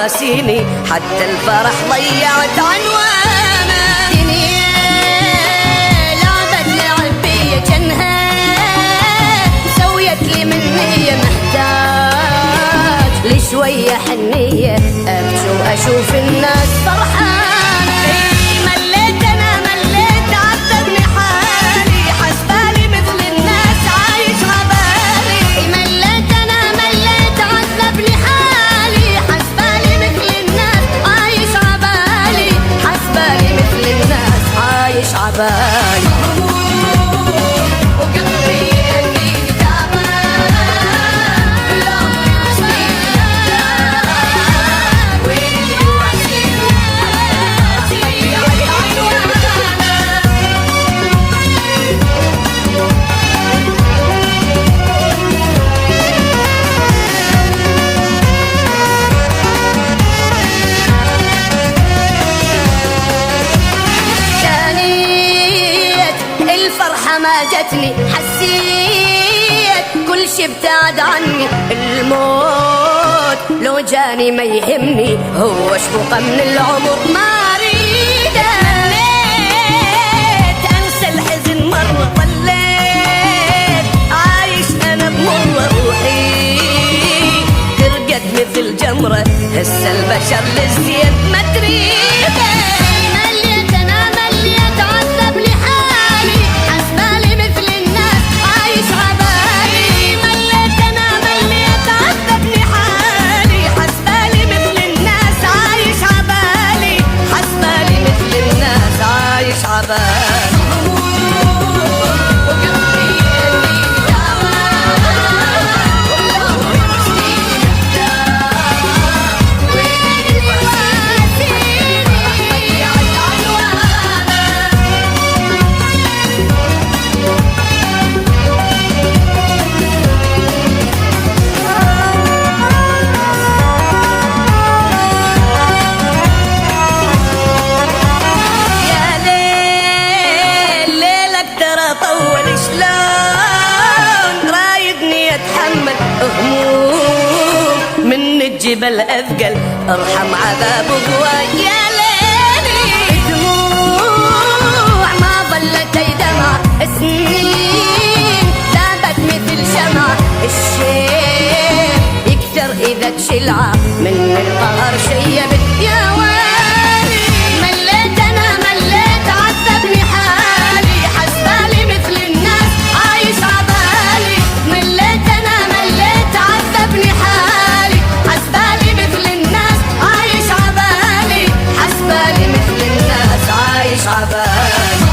ناسيني، حتى الفرح ضيعت عنوانه. دنيا لعبت لعب بيا جنها، سويت لي مني محتاج لشوية حنية، أمشي وأشوف الناس فرحانة. مليت أنا مليت عذبني حالي، حسبالي مثل الناس عايش عبالي. مليت أنا مليت عذبني حالي، حسبالي مثل الناس عايش عبالي، حسبالي مثل الناس عايش عبالي. الفرحة ما جتني، حسيت كل شي ابتعد عني. الموت لو جاني ما يهمني، هو شفقة من العمر ما اريده. مليت انسى الحزن مرة، ضليت عايش انا بمرة. روحي ترقد مثل جمرة، هسه البشر للزيت ما تريده. من الجبل أثقل، ارحم عذاب هواي. يا ليلي دموع ما ظلت دمع، سنين ذابت مثل شمع. الشيء يكثر إذا تشلعه، من القهر شيبت يا ويلي. مليت أنا مليت عذبني حالي، حسبالي مثل الناس عايش عبالي. مليت أنا مليت عذبني حالي، حسبالي مثل الناس عايش عبالي، حسبالي مثل الناس عايش عبالي.